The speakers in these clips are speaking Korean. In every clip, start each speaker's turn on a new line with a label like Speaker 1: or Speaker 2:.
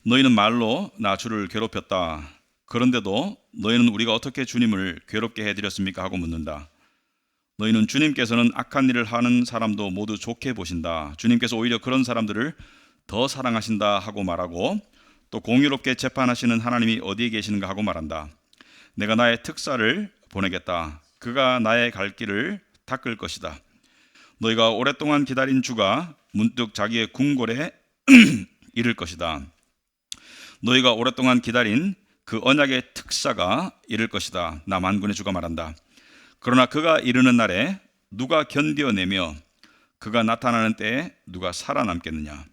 Speaker 1: 너희는 말로 나 주를 괴롭혔다. 그런데도 너희는 우리가 어떻게 주님을 괴롭게 해드렸습니까? 하고 묻는다. 너희는 주님께서는 악한 일을 하는 사람도 모두 좋게 보신다. 주님께서 오히려 그런 사람들을 더 사랑하신다 하고 말하고, 또 공의롭게 재판하시는 하나님이 어디에 계시는가 하고 말한다. 내가 나의 특사를 보내겠다. 그가 나의 갈 길을 닦을 것이다. 너희가 오랫동안 기다린 주가 문득 자기의 궁궐에 이를 것이다. 너희가 오랫동안 기다린 그 언약의 특사가 이를 것이다. 나 만군의 주가 말한다. 그러나 그가 이르는 날에 누가 견뎌내며 그가 나타나는 때에 누가 살아남겠느냐.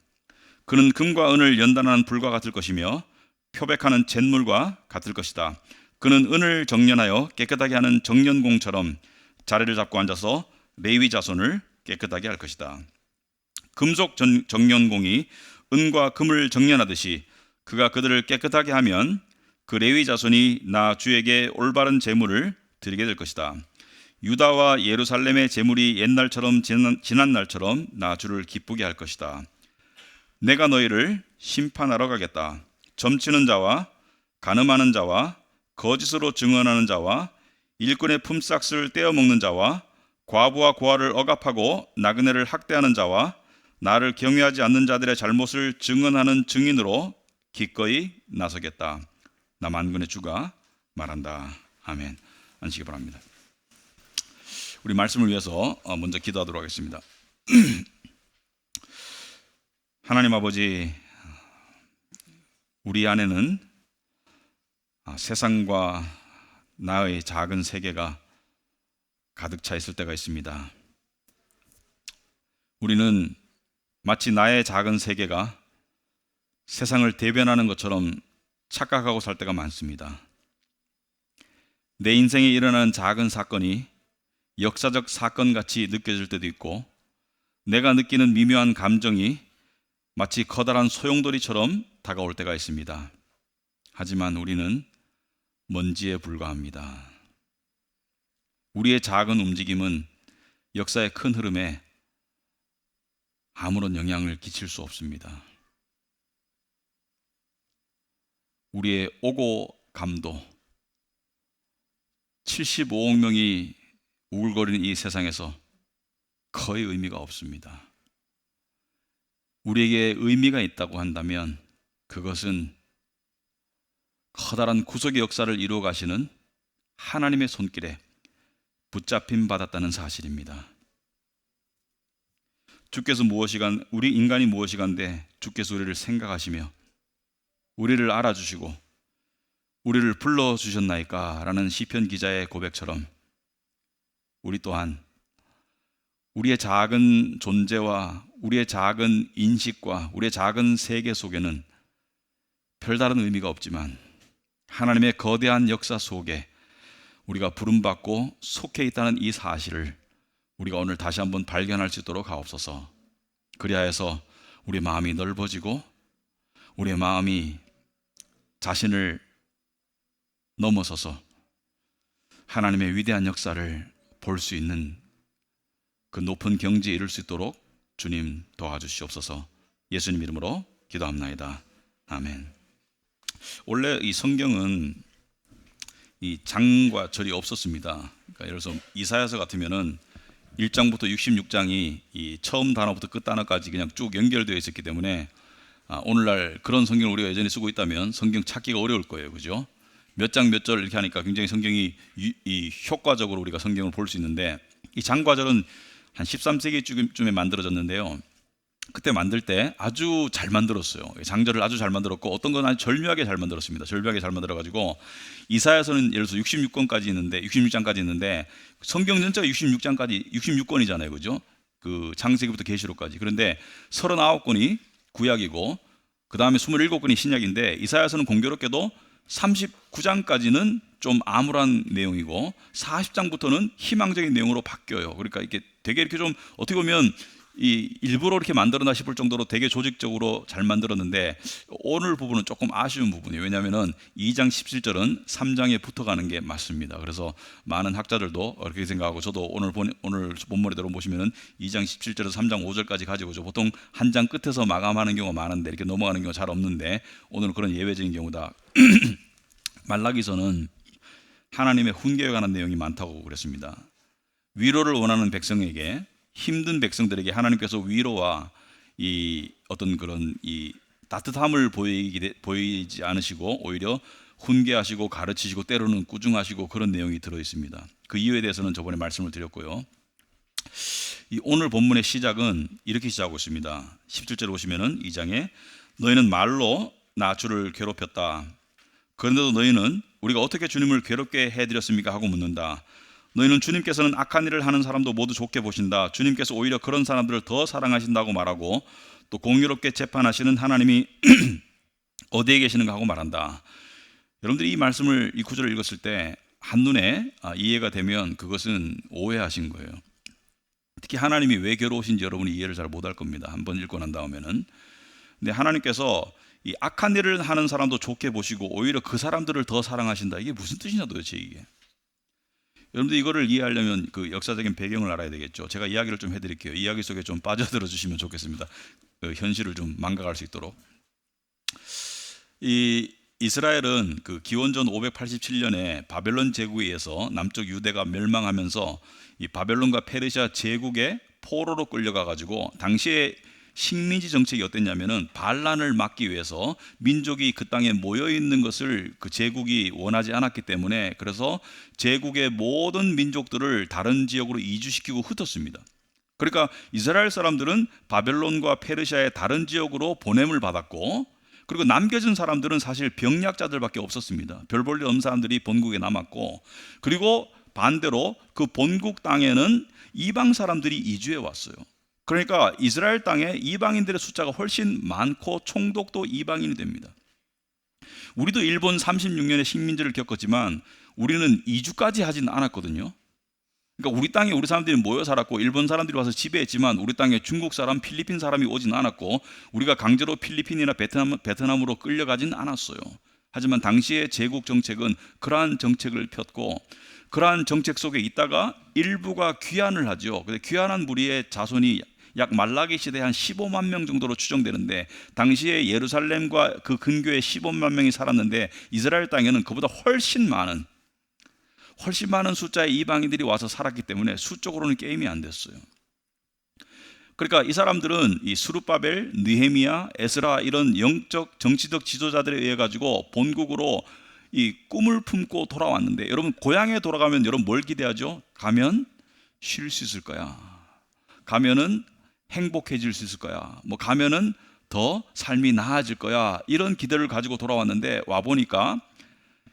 Speaker 1: 그는 금과 은을 연단하는 불과 같을 것이며 표백하는 잿물과 같을 것이다. 그는 은을 정련하여 깨끗하게 하는 정련공처럼 자리를 잡고 앉아서 레위 자손을 깨끗하게 할 것이다. 금속 정련공이 은과 금을 정련하듯이 그가 그들을 깨끗하게 하면 그 레위 자손이 나 주에게 올바른 제물을 드리게 될 것이다. 유다와 예루살렘의 제물이 옛날처럼 지난 날처럼 나 주를 기쁘게 할 것이다. 내가 너희를 심판하러 가겠다. 점치는 자와 간음하는 자와 거짓으로 증언하는 자와 일꾼의 품삯을 떼어먹는 자와 과부와 고아를 억압하고 나그네를 학대하는 자와 나를 경외하지 않는 자들의 잘못을 증언하는 증인으로 기꺼이 나서겠다. 나 만군의 주가 말한다. 아멘. 앉으시기 바랍니다. 우리 말씀을 위해서 먼저 기도하도록 하겠습니다. 하나님 아버지, 우리 안에는 세상과 나의 작은 세계가 가득 차 있을 때가 있습니다. 우리는 마치 나의 작은 세계가 세상을 대변하는 것처럼 착각하고 살 때가 많습니다. 내 인생에 일어나는 작은 사건이 역사적 사건같이 느껴질 때도 있고, 내가 느끼는 미묘한 감정이 마치 커다란 소용돌이처럼 다가올 때가 있습니다. 하지만 우리는 먼지에 불과합니다. 우리의 작은 움직임은 역사의 큰 흐름에 아무런 영향을 끼칠 수 없습니다. 우리의 오고감도 75억 명이 우글거리는 이 세상에서 거의 의미가 없습니다. 우리에게 의미가 있다고 한다면 그것은 커다란 구속의 역사를 이루어 가시는 하나님의 손길에 붙잡힘 받았다는 사실입니다. 주께서 우리 인간이 무엇이간데 주께서 우리를 생각하시며 우리를 알아주시고 우리를 불러주셨나이까? 라는 시편 기자의 고백처럼 우리 또한 우리의 작은 존재와 우리의 작은 인식과 우리의 작은 세계 속에는 별다른 의미가 없지만 하나님의 거대한 역사 속에 우리가 부름받고 속해 있다는 이 사실을 우리가 오늘 다시 한번 발견할 수 있도록 하옵소서. 그리하여서 우리 마음이 넓어지고 우리의 마음이 자신을 넘어서서 하나님의 위대한 역사를 볼 수 있는 그 높은 경지에 이를 수 있도록 주님 도와주시옵소서. 예수님 이름으로 기도합나이다. 아멘. 원래 이 성경은 이 장과 절이 없었습니다. 그러니까 예를 들어서 이사야서 같으면은 1장부터 66장이 이 처음 단어부터 끝 단어까지 그냥 쭉 연결되어 있었기 때문에 오늘날 그런 성경을 우리가 예전에 쓰고 있다면 성경 찾기가 어려울 거예요. 그죠? 몇 장 몇 절 이렇게 하니까 굉장히 성경이 효과적으로 우리가 성경을 볼 수 있는데, 이 장과절은 한 13세기쯤에 만들어졌는데요. 그때 만들 때 아주 잘 만들었어요. 장절을 아주 잘 만들었고, 어떤 건 아주 절묘하게 잘 만들었습니다. 절묘하게 잘 만들어가지고 이사야서는 예를 들어서 66권까지 있는데 66장까지 있는데 성경 전체가 66장까지 66권이잖아요. 그죠? 그 창세기부터 계시록까지. 그런데 39권이 구약이고 그 다음에 27권이 신약인데, 이사야서는 공교롭게도 39장까지는 좀 암울한 내용이고 40장부터는 희망적인 내용으로 바뀌어요. 그러니까 이게 되게 이렇게 좀 어떻게 보면 일부러 이렇게 만들었나 싶을 정도로 되게 조직적으로 잘 만들었는데 오늘 부분은 조금 아쉬운 부분이에요. 왜냐하면 2장 17절은 3장에 붙어가는 게 맞습니다. 그래서 많은 학자들도 그렇게 생각하고 저도 오늘 본문에대로 보시면은 2장 17절에서 3장 5절까지 가지고 보통 한 장 끝에서 마감하는 경우가 많은데 이렇게 넘어가는 경우가 잘 없는데 오늘은 그런 예외적인 경우다. 말라기서는 하나님의 훈계에 관한 내용이 많다고 그랬습니다. 위로를 원하는 백성에게, 힘든 백성들에게 하나님께서 위로와 이 어떤 그런 이 따뜻함을 보이지 않으시고 오히려 훈계하시고 가르치시고 때로는 꾸중하시고 그런 내용이 들어 있습니다. 그 이유에 대해서는 저번에 말씀을 드렸고요. 이 오늘 본문의 시작은 이렇게 시작하고 있습니다. 17절 보시면은 2장에 너희는 말로 나 주를 괴롭혔다. 그런데도 너희는 우리가 어떻게 주님을 괴롭게 해드렸습니까? 하고 묻는다. 너희는 주님께서는 악한 일을 하는 사람도 모두 좋게 보신다. 주님께서 오히려 그런 사람들을 더 사랑하신다고 말하고 또 공의롭게 재판하시는 하나님이 어디에 계시는가 하고 말한다. 여러분들이 이 말씀을 이 구절을 읽었을 때 한눈에 이해가 되면 그것은 오해하신 거예요. 특히 하나님이 왜 괴로우신지 여러분이 이해를 잘 못할 겁니다. 한번 읽고 난 다음에는. 근데 하나님께서 이 악한 일을 하는 사람도 좋게 보시고 오히려 그 사람들을 더 사랑하신다. 이게 무슨 뜻이냐 도대체 이게. 여러분들 이거를 이해하려면 그 역사적인 배경을 알아야 되겠죠. 제가 이야기를 좀 해드릴게요. 이야기 속에 좀 빠져들어 주시면 좋겠습니다. 그 현실을 좀 망각할 수 있도록. 이 이스라엘은 그 기원전 587년에 바벨론 제국에 의해서 남쪽 유대가 멸망하면서 이 바벨론과 페르시아 제국의 포로로 끌려가 가지고 당시에 식민지 정책이 어땠냐면은 반란을 막기 위해서 민족이 그 땅에 모여 있는 것을 그 제국이 원하지 않았기 때문에 그래서 제국의 모든 민족들을 다른 지역으로 이주시키고 흩었습니다. 그러니까 이스라엘 사람들은 바벨론과 페르시아의 다른 지역으로 보냄을 받았고 그리고 남겨진 사람들은 사실 병약자들밖에 없었습니다. 별 볼 일 없는 사람들이 본국에 남았고 그리고 반대로 그 본국 땅에는 이방 사람들이 이주해 왔어요. 그러니까 이스라엘 땅에 이방인들의 숫자가 훨씬 많고 총독도 이방인이 됩니다. 우리도 일본 36년의 식민지를 겪었지만 우리는 이주까지 하진 않았거든요. 그러니까 우리 땅에 우리 사람들이 모여 살았고 일본 사람들이 와서 지배했지만 우리 땅에 중국 사람, 필리핀 사람이 오진 않았고 우리가 강제로 필리핀이나 베트남으로 끌려가진 않았어요. 하지만 당시의 제국 정책은 그러한 정책을 폈고 그러한 정책 속에 있다가 일부가 귀환을 하죠. 근데 귀환한 무리의 자손이 약 말라기 시대에 한 15만 명 정도로 추정되는데 당시에 예루살렘과 그 근교에 15만 명이 살았는데 이스라엘 땅에는 그보다 훨씬 많은 숫자의 이방인들이 와서 살았기 때문에 수적으로는 게임이 안 됐어요. 그러니까 이 사람들은 이 스룹바벨, 느헤미야, 에스라 이런 영적 정치적 지도자들에 의해 가지고 본국으로 이 꿈을 품고 돌아왔는데 여러분 고향에 돌아가면 여러분 뭘 기대하죠? 가면 쉴 수 있을 거야. 가면은 행복해질 수 있을 거야. 뭐 가면은 더 삶이 나아질 거야. 이런 기대를 가지고 돌아왔는데 와 보니까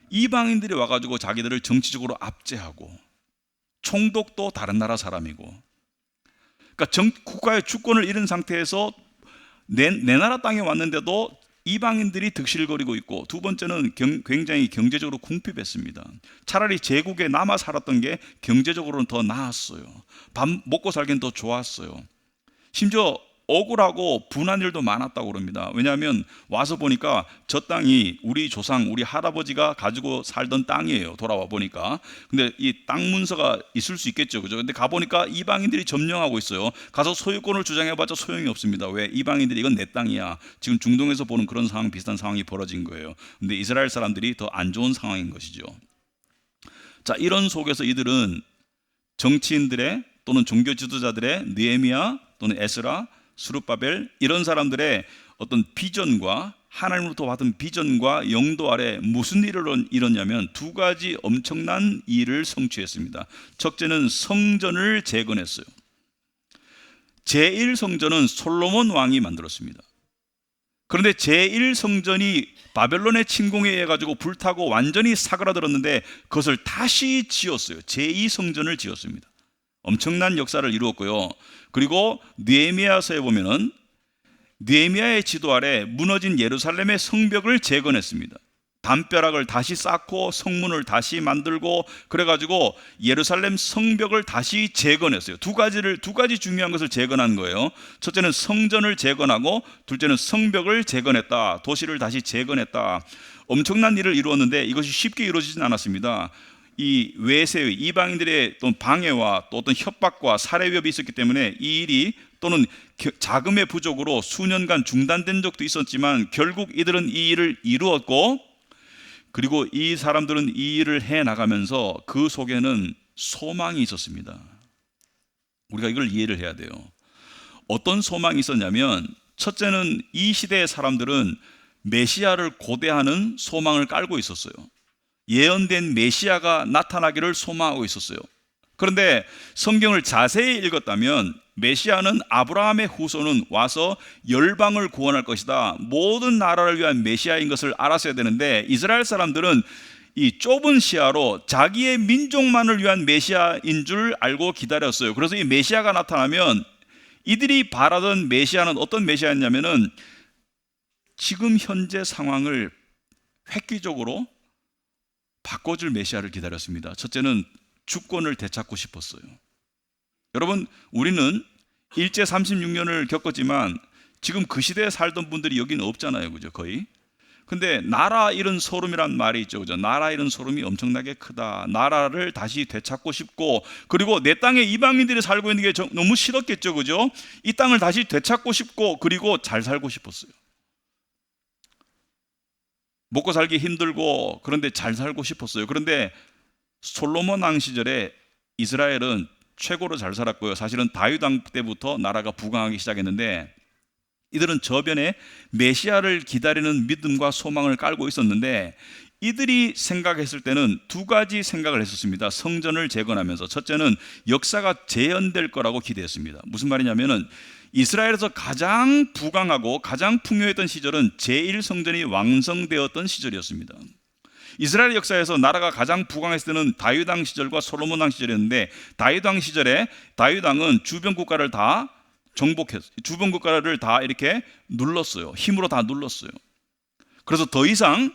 Speaker 1: 이방인들이 와가지고 자기들을 정치적으로 압제하고 총독도 다른 나라 사람이고 그러니까 국가의 주권을 잃은 상태에서 내 나라 땅에 왔는데도 이방인들이 득실거리고 있고 두 번째는 굉장히 경제적으로 궁핍했습니다. 차라리 제국에 남아 살았던 게 경제적으로는 더 나았어요. 밥 먹고 살기는 더 좋았어요. 심지어 억울하고 분한 일도 많았다고 그럽니다. 왜냐하면 와서 보니까 저 땅이 우리 조상, 우리 할아버지가 가지고 살던 땅이에요. 돌아와 보니까. 근데 이 땅 문서가 있을 수 있겠죠. 그죠? 근데 가보니까 이방인들이 점령하고 있어요. 가서 소유권을 주장해봤자 소용이 없습니다. 왜? 이방인들이 이건 내 땅이야. 지금 중동에서 보는 그런 상황, 비슷한 상황이 벌어진 거예요. 근데 이스라엘 사람들이 더 안 좋은 상황인 것이죠. 자, 이런 속에서 이들은 정치인들의 또는 종교 지도자들의 느헤미야 또는 에스라, 스룹바벨 이런 사람들의 어떤 비전과 하나님으로부터 받은 비전과 영도 아래 무슨 일을 이뤘냐면 두 가지 엄청난 일을 성취했습니다. 첫째는 성전을 재건했어요. 제1성전은 솔로몬 왕이 만들었습니다. 그런데 제1성전이 바벨론의 침공에 의해 가지고 불타고 완전히 사그라들었는데 그것을 다시 지었어요. 제2성전을 지었습니다. 엄청난 역사를 이루었고요. 그리고 느헤미야서에 보면은 느헤미야의 지도 아래 무너진 예루살렘의 성벽을 재건했습니다. 담벼락을 다시 쌓고 성문을 다시 만들고 그래가지고 예루살렘 성벽을 다시 재건했어요. 두 가지 중요한 것을 재건한 거예요. 첫째는 성전을 재건하고 둘째는 성벽을 재건했다. 도시를 다시 재건했다. 엄청난 일을 이루었는데 이것이 쉽게 이루어지진 않았습니다. 이 외세의 이방인들의 또 방해와 또 어떤 협박과 살해 위협이 있었기 때문에 이 일이 또는 자금의 부족으로 수년간 중단된 적도 있었지만 결국 이들은 이 일을 이루었고 그리고 이 사람들은 이 일을 해나가면서 그 속에는 소망이 있었습니다. 우리가 이걸 이해를 해야 돼요. 어떤 소망이 있었냐면 첫째는 이 시대의 사람들은 메시아를 고대하는 소망을 깔고 있었어요. 예언된 메시아가 나타나기를 소망하고 있었어요. 그런데 성경을 자세히 읽었다면 메시아는 아브라함의 후손은 와서 열방을 구원할 것이다. 모든 나라를 위한 메시아인 것을 알았어야 되는데 이스라엘 사람들은 이 좁은 시야로 자기의 민족만을 위한 메시아인 줄 알고 기다렸어요. 그래서 이 메시아가 나타나면 이들이 바라던 메시아는 어떤 메시아였냐면은 지금 현재 상황을 획기적으로 바꿔줄 메시아를 기다렸습니다. 첫째는 주권을 되찾고 싶었어요. 여러분, 우리는 일제 36년을 겪었지만 지금 그 시대에 살던 분들이 여기는 없잖아요. 그죠? 거의. 근데 나라 잃은 소름이란 말이 있죠. 그죠? 나라 잃은 소름이 엄청나게 크다. 나라를 다시 되찾고 싶고 그리고 내 땅에 이방인들이 살고 있는 게 너무 싫었겠죠. 그죠? 이 땅을 다시 되찾고 싶고 그리고 잘 살고 싶었어요. 먹고 살기 힘들고 그런데 잘 살고 싶었어요. 그런데 솔로몬 왕 시절에 이스라엘은 최고로 잘 살았고요. 사실은 다윗 왕 때부터 나라가 부강하기 시작했는데 이들은 저변에 메시아를 기다리는 믿음과 소망을 깔고 있었는데 이들이 생각했을 때는 두 가지 생각을 했었습니다. 성전을 재건하면서 첫째는 역사가 재현될 거라고 기대했습니다. 무슨 말이냐면은 이스라엘에서 가장 부강하고 가장 풍요했던 시절은 제1성전이 완성되었던 시절이었습니다. 이스라엘 역사에서 나라가 가장 부강했을 때는 다윗 왕 시절과 솔로몬 왕 시절이었는데 다윗 왕 시절에 다윗 왕은 주변 국가를 다 정복했어요. 주변 국가를 다 이렇게 눌렀어요. 힘으로 다 눌렀어요. 그래서 더 이상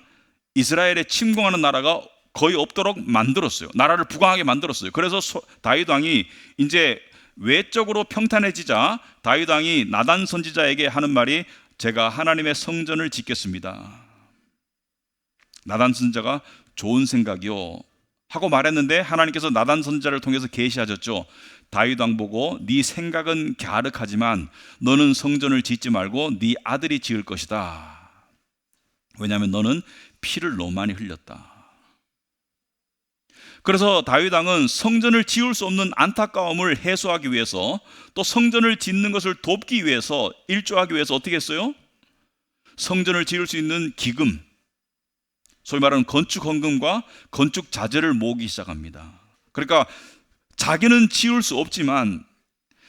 Speaker 1: 이스라엘에 침공하는 나라가 거의 없도록 만들었어요. 나라를 부강하게 만들었어요. 그래서 다윗 왕이 이제 외적으로 평탄해지자 다윗 왕이 나단 선지자에게 하는 말이 제가 하나님의 성전을 짓겠습니다. 나단 선지자가 좋은 생각이요 하고 말했는데 하나님께서 나단 선지자를 통해서 계시하셨죠. 다윗 왕 보고 네 생각은 갸륵하지만 너는 성전을 짓지 말고 네 아들이 지을 것이다. 왜냐하면 너는 피를 너무 많이 흘렸다. 그래서 다윗 왕은 성전을 지을 수 없는 안타까움을 해소하기 위해서 또 성전을 짓는 것을 돕기 위해서 일조하기 위해서 어떻게 했어요? 성전을 지을 수 있는 기금, 소위 말하는 건축 헌금과 건축 자재를 모으기 시작합니다. 그러니까 자기는 지을 수 없지만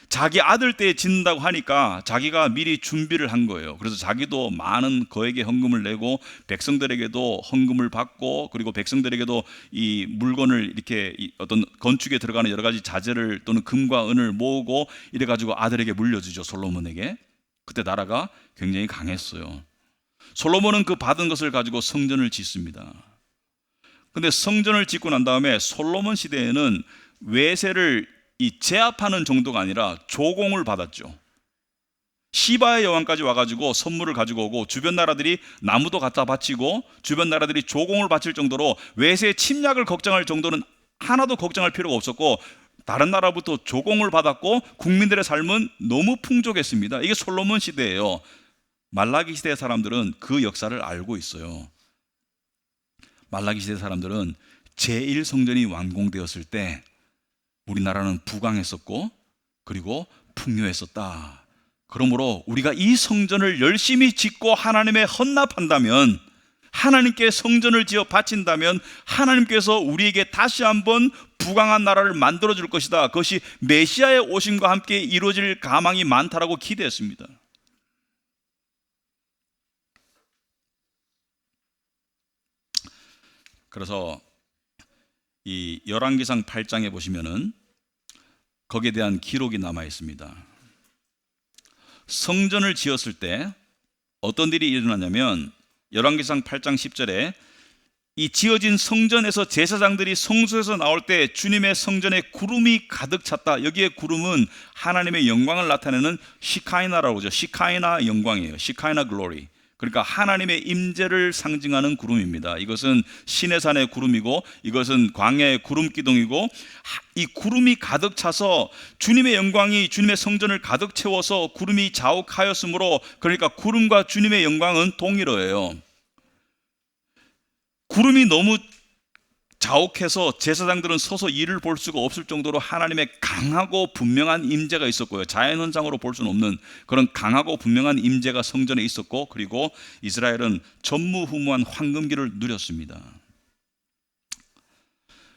Speaker 1: 자기 아들 때 짓는다고 하니까 자기가 미리 준비를 한 거예요. 그래서 자기도 많은 거액의 헌금을 내고 백성들에게도 헌금을 받고 그리고 백성들에게도 이 물건을 이렇게 어떤 건축에 들어가는 여러 가지 자재를 또는 금과 은을 모으고 이래가지고 아들에게 물려주죠. 솔로몬에게. 그때 나라가 굉장히 강했어요. 솔로몬은 그 받은 것을 가지고 성전을 짓습니다. 근데 성전을 짓고 난 다음에 솔로몬 시대에는 외세를 제압하는 정도가 아니라 조공을 받았죠. 시바의 여왕까지 와가지고 선물을 가지고 오고 주변 나라들이 나무도 갖다 바치고 주변 나라들이 조공을 바칠 정도로 외세의 침략을 걱정할 정도는 하나도 걱정할 필요가 없었고 다른 나라부터 조공을 받았고 국민들의 삶은 너무 풍족했습니다. 이게 솔로몬 시대예요. 말라기 시대 사람들은 그 역사를 알고 있어요. 말라기 시대 사람들은 제1성전이 완공되었을 때 우리나라는 부강했었고 그리고 풍요했었다. 그러므로 우리가 이 성전을 열심히 짓고 하나님에 헌납한다면 하나님께 성전을 지어 바친다면 하나님께서 우리에게 다시 한번 부강한 나라를 만들어 줄 것이다. 그것이 메시아의 오심과 함께 이루어질 가망이 많다라고 기대했습니다. 그래서 이 열왕기상 8장에 보시면은 거기에 대한 기록이 남아 있습니다. 성전을 지었을 때 어떤 일이 일어나냐면 열왕기상 8장 10절에 이 지어진 성전에서 제사장들이 성소에서 나올 때 주님의 성전에 구름이 가득 찼다. 여기에 구름은 하나님의 영광을 나타내는 시카이나라고 하죠. 시카이나 영광이에요. 시카이나 글로리. 그러니까 하나님의 임재를 상징하는 구름입니다. 이것은 시내산의 구름이고 이것은 광야의 구름 기둥이고, 이 구름이 가득 차서 주님의 영광이 주님의 성전을 가득 채워서 구름이 자욱하였으므로, 그러니까 구름과 주님의 영광은 동일어예요. 구름이 너무 자욱해서 제사장들은 서서 일을 볼 수가 없을 정도로 하나님의 강하고 분명한 임재가 있었고요. 자연현상으로 볼 수는 없는 그런 강하고 분명한 임재가 성전에 있었고, 그리고 이스라엘은 전무후무한 황금기를 누렸습니다.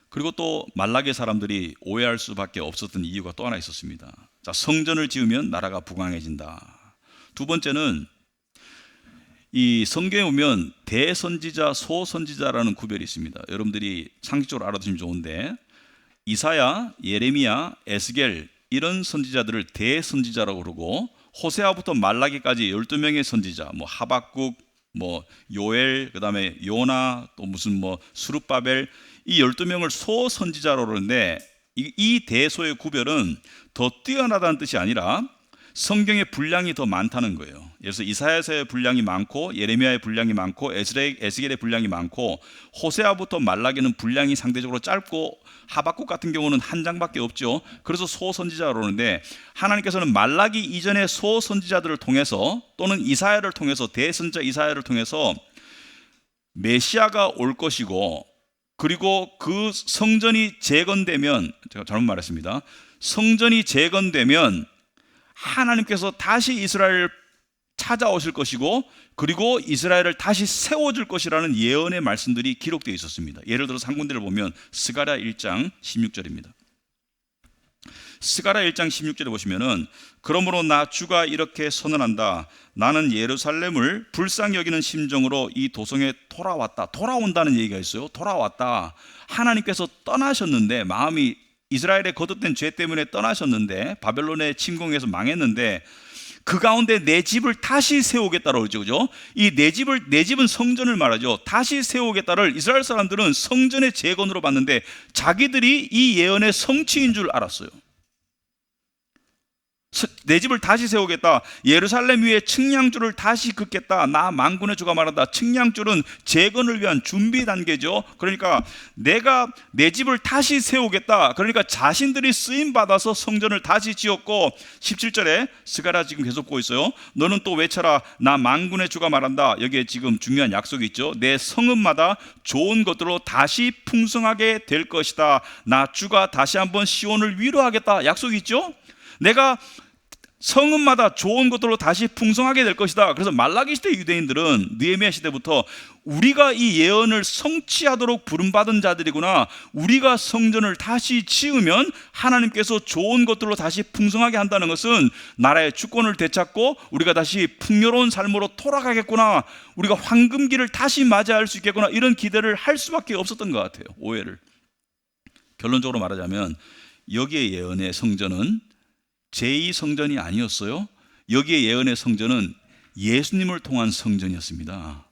Speaker 1: 그리고 또 말라기 사람들이 오해할 수밖에 없었던 이유가 또 하나 있었습니다. 자, 성전을 지으면 나라가 부강해진다. 두 번째는 이 성경에 보면 대선지자, 소선지자라는 구별이 있습니다. 여러분들이 상식적으로 알아두시면 좋은데, 이사야, 예레미야, 에스겔 이런 선지자들을 대선지자라고 그러고, 호세아부터 말라기까지 12명의 선지자, 뭐 하박국, 뭐 요엘, 그다음에 요나, 또 무슨 뭐 스룹바벨, 이 12명을 소선지자로 그러는데, 이 대소의 구별은 더 뛰어나다는 뜻이 아니라 성경의 분량이 더 많다는 거예요. 그래서 이사야서의 분량이 많고, 예레미야의 분량이 많고, 에스겔의 분량이 많고, 호세아부터 말라기는 분량이 상대적으로 짧고, 하박국 같은 경우는 한 장밖에 없죠. 그래서 소선지자로 그러는데, 하나님께서는 말라기 이전의 소선지자들을 통해서 또는 이사야를 통해서, 대선지자 이사야를 통해서 메시아가 올 것이고, 그리고 그 성전이 재건되면, 제가 잘못 말했습니다. 성전이 재건되면 하나님께서 다시 이스라엘을 찾아오실 것이고, 그리고 이스라엘을 다시 세워줄 것이라는 예언의 말씀들이 기록되어 있었습니다. 예를 들어서 한 군데를 보면 스가랴 1장 16절입니다. 스가랴 1장 16절에 보시면은, 그러므로 나 주가 이렇게 선언한다. 나는 예루살렘을 불쌍히 여기는 심정으로 이 도성에 돌아왔다. 돌아온다는 얘기가 있어요. 돌아왔다. 하나님께서 떠나셨는데, 마음이 이스라엘의 거듭된 죄 때문에 떠나셨는데, 바벨론의 침공에서 망했는데, 그 가운데 내 집을 다시 세우겠다라고 그러죠. 그죠? 이 내 집은 성전을 말하죠. 다시 세우겠다를 이스라엘 사람들은 성전의 재건으로 봤는데, 자기들이 이 예언의 성취인 줄 알았어요. 내 집을 다시 세우겠다. 예루살렘 위에 측량줄을 다시 긋겠다. 나 만군의 주가 말한다. 측량줄은 재건을 위한 준비 단계죠. 그러니까 내가 내 집을 다시 세우겠다. 그러니까 자신들이 쓰임 받아서 성전을 다시 지었고, 17절에 스가랴 지금 계속 보고 있어요. 너는 또 외쳐라. 나 만군의 주가 말한다. 여기에 지금 중요한 약속이 있죠. 내 성읍마다 좋은 것들로 다시 풍성하게 될 것이다. 나 주가 다시 한번 시온을 위로하겠다. 약속이 있죠. 내가 성읍마다 좋은 것들로 다시 풍성하게 될 것이다. 그래서 말라기 시대 유대인들은 느헤미야 시대부터 우리가 이 예언을 성취하도록 부름받은 자들이구나, 우리가 성전을 다시 지으면 하나님께서 좋은 것들로 다시 풍성하게 한다는 것은 나라의 주권을 되찾고 우리가 다시 풍요로운 삶으로 돌아가겠구나, 우리가 황금기를 다시 맞이할 수 있겠구나, 이런 기대를 할 수밖에 없었던 것 같아요. 오해를. 결론적으로 말하자면 여기에 예언의 성전은 제2성전이 아니었어요. 여기에 예언의 성전은 예수님을 통한 성전이었습니다.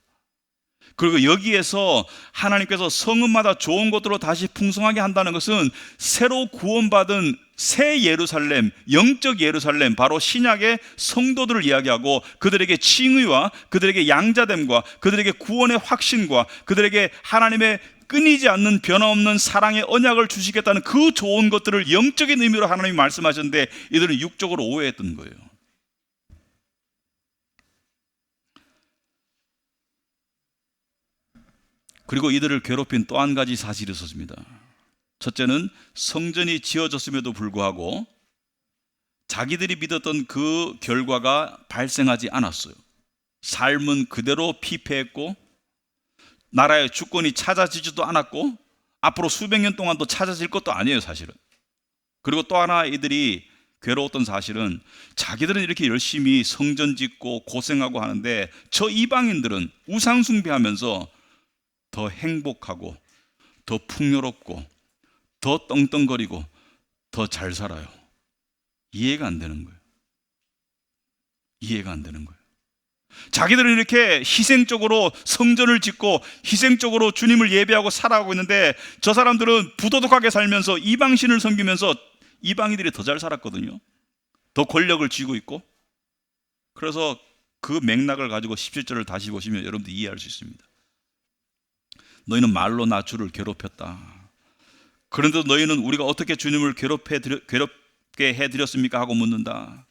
Speaker 1: 그리고 여기에서 하나님께서 성읍마다 좋은 것들로 다시 풍성하게 한다는 것은 새로 구원받은 새 예루살렘, 영적 예루살렘, 바로 신약의 성도들을 이야기하고, 그들에게 칭의와 그들에게 양자됨과 그들에게 구원의 확신과 그들에게 하나님의 끊이지 않는 변함없는 사랑의 언약을 주시겠다는 그 좋은 것들을 영적인 의미로 하나님이 말씀하셨는데, 이들은 육적으로 오해했던 거예요. 그리고 이들을 괴롭힌 또 한 가지 사실이 있었습니다. 첫째는 성전이 지어졌음에도 불구하고 자기들이 믿었던 그 결과가 발생하지 않았어요. 삶은 그대로 피폐했고, 나라의 주권이 찾아지지도 않았고, 앞으로 수백 년 동안도 찾아질 것도 아니에요, 사실은. 그리고 또 하나 이들이 괴로웠던 사실은, 자기들은 이렇게 열심히 성전 짓고 고생하고 하는데 저 이방인들은 우상 숭배하면서 더 행복하고 더 풍요롭고 더 떵떵거리고 더 잘 살아요. 이해가 안 되는 거예요. 이해가 안 되는 거예요. 자기들은 이렇게 희생적으로 성전을 짓고 희생적으로 주님을 예배하고 살아가고 있는데 저 사람들은 부도덕하게 살면서 이방신을 섬기면서 이방인들이 더 잘 살았거든요. 더 권력을 쥐고 있고. 그래서 그 맥락을 가지고 17절을 다시 보시면 여러분들 이해할 수 있습니다. 너희는 말로 나 주를 괴롭혔다. 그런데도 너희는 우리가 어떻게 주님을 괴롭게 해드렸습니까? 하고 묻는다.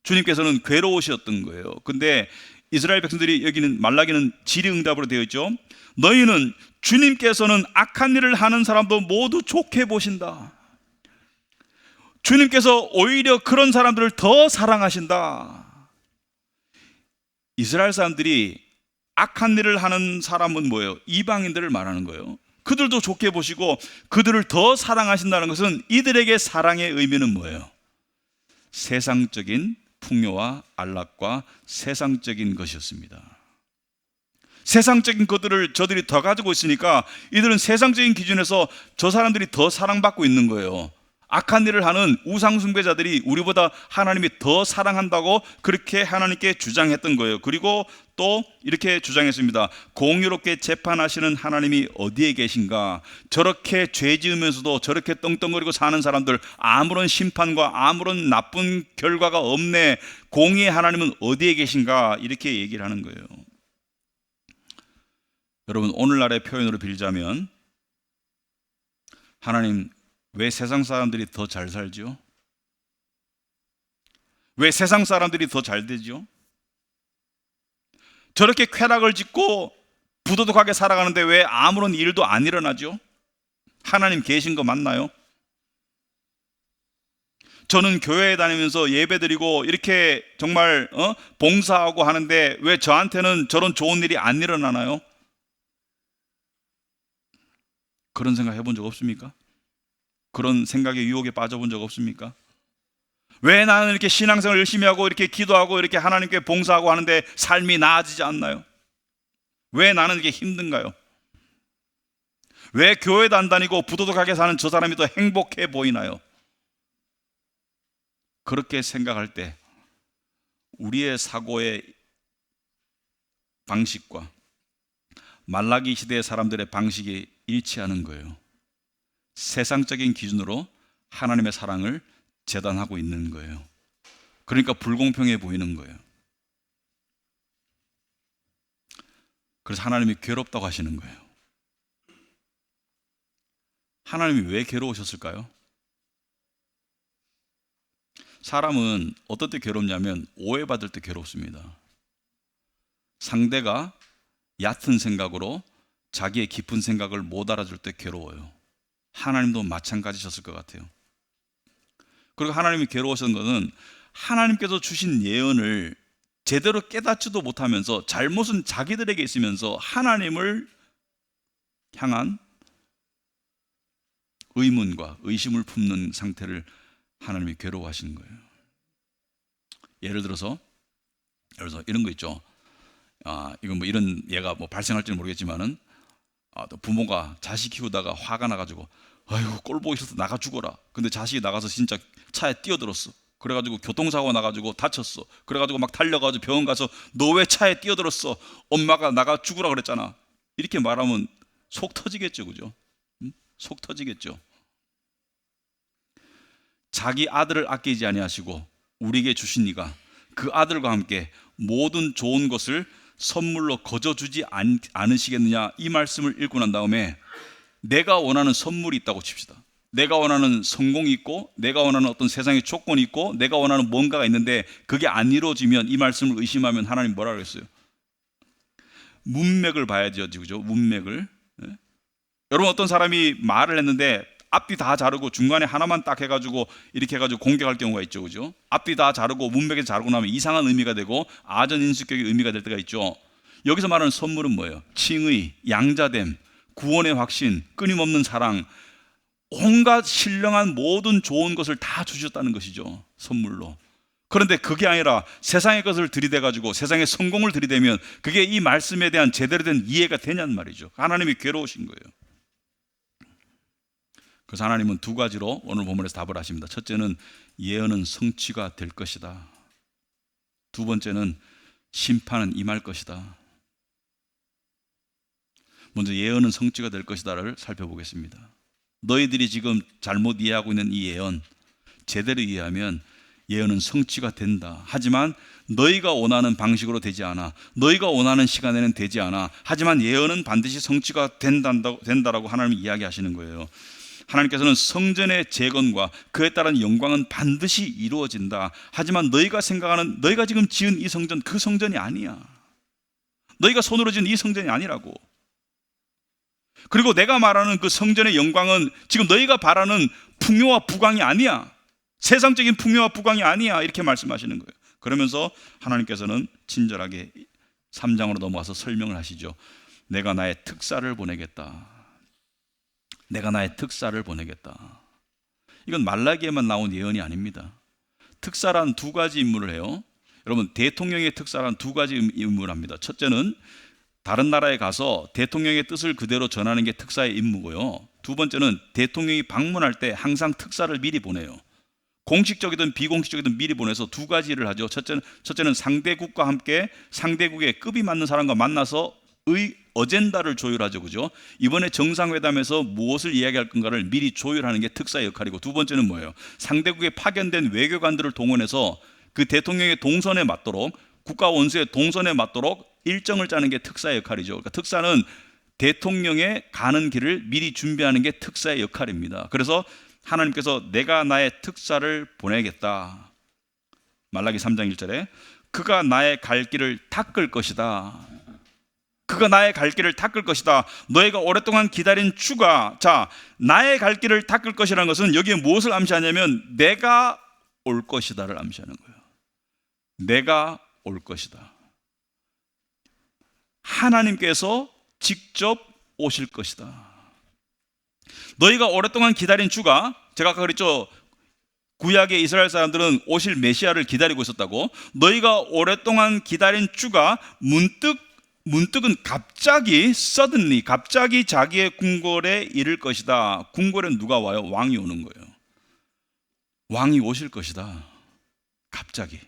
Speaker 1: 주님께서는 괴로우셨던 거예요. 근데 이스라엘 백성들이 여기는 말라기는 질의응답으로 되어 있죠. 너희는 주님께서는 악한 일을 하는 사람도 모두 좋게 보신다. 주님께서 오히려 그런 사람들을 더 사랑하신다. 이스라엘 사람들이 악한 일을 하는 사람은 뭐예요? 이방인들을 말하는 거예요. 그들도 좋게 보시고 그들을 더 사랑하신다는 것은 이들에게 사랑의 의미는 뭐예요? 세상적인 풍요와 안락과 세상적인 것이었습니다. 세상적인 것들을 저들이 더 가지고 있으니까 이들은 세상적인 기준에서 저 사람들이 더 사랑받고 있는 거예요. 악한 일을 하는 우상숭배자들이 우리보다 하나님이 더 사랑한다고 그렇게 하나님께 주장했던 거예요. 그리고 또 이렇게 주장했습니다. 공의롭게 재판하시는 하나님이 어디에 계신가? 저렇게 죄 지으면서도 저렇게 떵떵거리고 사는 사람들, 아무런 심판과 아무런 나쁜 결과가 없네. 공의의 하나님은 어디에 계신가? 이렇게 얘기를 하는 거예요. 여러분, 오늘날의 표현으로 빌자면 하나님, 왜 세상 사람들이 더 잘 살죠? 왜 세상 사람들이 더 잘 되죠? 저렇게 쾌락을 짓고 부도덕하게 살아가는데 왜 아무런 일도 안 일어나죠? 하나님 계신 거 맞나요? 저는 교회에 다니면서 예배드리고 이렇게 정말 봉사하고 하는데 왜 저한테는 저런 좋은 일이 안 일어나나요? 그런 생각 해본 적 없습니까? 그런 생각의 유혹에 빠져본 적 없습니까? 왜 나는 이렇게 신앙생활 열심히 하고 이렇게 기도하고 이렇게 하나님께 봉사하고 하는데 삶이 나아지지 않나요? 왜 나는 이렇게 힘든가요? 왜 교회도 안 다니고 부도덕하게 사는 저 사람이 더 행복해 보이나요? 그렇게 생각할 때 우리의 사고의 방식과 말라기 시대의 사람들의 방식이 일치하는 거예요. 세상적인 기준으로 하나님의 사랑을 재단하고 있는 거예요. 그러니까 불공평해 보이는 거예요. 그래서 하나님이 괴롭다고 하시는 거예요. 하나님이 왜 괴로우셨을까요? 사람은 어떨 때 괴롭냐면 오해받을 때 괴롭습니다. 상대가 얕은 생각으로 자기의 깊은 생각을 못 알아줄 때 괴로워요. 하나님도 마찬가지셨을 것 같아요. 그리고 하나님이 괴로우신 것은 하나님께서 주신 예언을 제대로 깨닫지도 못하면서 잘못은 자기들에게 있으면서 하나님을 향한 의문과 의심을 품는 상태를 하나님이 괴로워하시는 거예요. 예를 들어서 이런 거 있죠. 이건 뭐 이런 예가 뭐 발생할지는 모르겠지만은 또 부모가 자식 키우다가 화가 나가지고 아이고 꼴 보기 싫어서 나가 죽어라. 근데 자식이 나가서 진짜 차에 뛰어들었어. 그래가지고 교통사고 나가지고 다쳤어. 그래가지고 막 달려가지고 병원 가서 너 왜 차에 뛰어들었어? 엄마가 나가 죽으라 그랬잖아. 이렇게 말하면 속 터지겠죠, 그죠? 속 터지겠죠. 자기 아들을 아끼지 아니하시고 우리에게 주신 이가 그 아들과 함께 모든 좋은 것을 선물로 거저 주지 않으시겠느냐, 이 말씀을 읽고 난 다음에 내가 원하는 선물이 있다고 칩시다. 내가 원하는 성공이 있고 내가 원하는 어떤 세상의 조건이 있고 내가 원하는 뭔가가 있는데 그게 안 이루어지면 이 말씀을 의심하면 하나님 뭐라 그랬어요? 문맥을 봐야죠, 그죠? 문맥을. 네? 여러분, 어떤 사람이 말을 했는데 앞뒤 다 자르고 중간에 하나만 딱 해가지고 이렇게 해가지고 공격할 경우가 있죠, 그죠? 앞뒤 다 자르고 문맥에 자르고 나면 이상한 의미가 되고 아전인수격의 의미가 될 때가 있죠. 여기서 말하는 선물은 뭐예요? 칭의, 양자됨, 구원의 확신, 끊임없는 사랑, 온갖 신령한 모든 좋은 것을 다 주셨다는 것이죠, 선물로. 그런데 그게 아니라 세상의 것을 들이대가지고 세상의 성공을 들이대면 그게 이 말씀에 대한 제대로 된 이해가 되냐는 말이죠. 하나님이 괴로우신 거예요. 그래서 하나님은 두 가지로 오늘 본문에서 답을 하십니다. 첫째는 예언은 성취가 될 것이다. 두 번째는 심판은 임할 것이다. 먼저 예언은 성취가 될 것이다를 살펴보겠습니다. 너희들이 지금 잘못 이해하고 있는 이 예언, 제대로 이해하면 예언은 성취가 된다. 하지만 너희가 원하는 방식으로 되지 않아. 너희가 원하는 시간에는 되지 않아. 하지만 예언은 반드시 성취가 된다라고 하나님이 이야기하시는 거예요. 하나님께서는 성전의 재건과 그에 따른 영광은 반드시 이루어진다. 하지만 너희가 생각하는, 너희가 지금 지은 이 성전, 그 성전이 아니야. 너희가 손으로 지은 이 성전이 아니라고. 그리고 내가 말하는 그 성전의 영광은 지금 너희가 바라는 풍요와 부강이 아니야. 세상적인 풍요와 부강이 아니야. 이렇게 말씀하시는 거예요. 그러면서 하나님께서는 친절하게 3장으로 넘어와서 설명을 하시죠. 내가 나의 특사를 보내겠다. 내가 나의 특사를 보내겠다. 이건 말라기에만 나온 예언이 아닙니다. 특사란 두 가지 임무를 해요. 여러분, 대통령의 특사란 두 가지 임무를 합니다. 첫째는 다른 나라에 가서 대통령의 뜻을 그대로 전하는 게 특사의 임무고요. 두 번째는 대통령이 방문할 때 항상 특사를 미리 보내요. 공식적이든 비공식적이든 미리 보내서 두 가지 일을 하죠. 첫째는 상대국과 함께 상대국의 급이 맞는 사람과 만나서 어젠다를 조율하죠. 그죠? 이번에 정상회담에서 무엇을 이야기할 건가를 미리 조율하는 게 특사의 역할이고, 두 번째는 뭐예요? 상대국에 파견된 외교관들을 동원해서 그 대통령의 동선에 맞도록, 국가 원수의 동선에 맞도록 일정을 짜는 게 특사의 역할이죠. 그러니까 특사는 대통령의 가는 길을 미리 준비하는 게 특사의 역할입니다. 그래서 하나님께서 내가 나의 특사를 보내겠다. 말라기 3장 1절에 그가 나의 갈 길을 닦을 것이다. 그가 나의 갈 길을 닦을 것이다. 너희가 오랫동안 기다린 주가, 자, 나의 갈 길을 닦을 것이라는 것은 여기에 무엇을 암시하냐면 내가 올 것이다를 암시하는 거예요. 내가 올 것이다. 하나님께서 직접 오실 것이다. 너희가 오랫동안 기다린 주가, 제가 아까 그랬죠, 구약의 이스라엘 사람들은 오실 메시아를 기다리고 있었다고. 너희가 오랫동안 기다린 주가 문득은 갑자기 suddenly, 갑자기 자기의 궁궐에 이를 것이다. 궁궐에 누가 와요? 왕이 오는 거예요. 왕이 오실 것이다. 갑자기.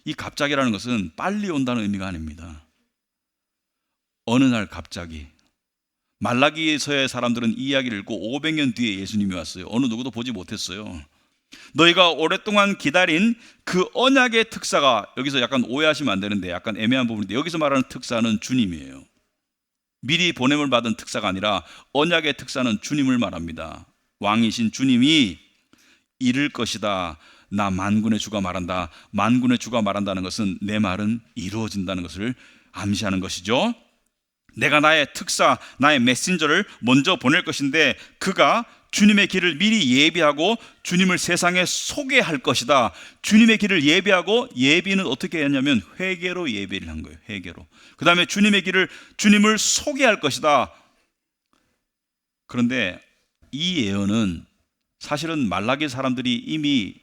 Speaker 1: 이 갑자기라는 것은 빨리 온다는 의미가 아닙니다. 어느 날 갑자기. 말라기서의 사람들은 이 이야기를 읽고 500년 뒤에 예수님이 왔어요. 어느 누구도 보지 못했어요. 너희가 오랫동안 기다린 그 언약의 특사가, 여기서 약간 오해하시면 안 되는데 약간 애매한 부분인데, 여기서 말하는 특사는 주님이에요. 미리 보냄을 받은 특사가 아니라 언약의 특사는 주님을 말합니다. 왕이신 주님이 이를 것이다. 나 만군의 주가 말한다. 만군의 주가 말한다는 것은 내 말은 이루어진다는 것을 암시하는 것이죠. 내가 나의 특사, 나의 메신저를 먼저 보낼 것인데 그가 주님의 길을 미리 예비하고 주님을 세상에 소개할 것이다. 주님의 길을 예비하고, 예비는 어떻게 했냐면 회개로 예비를 한 거예요. 회개로. 그 다음에 주님을 소개할 것이다. 그런데 이 예언은 사실은 말라기 사람들이 이미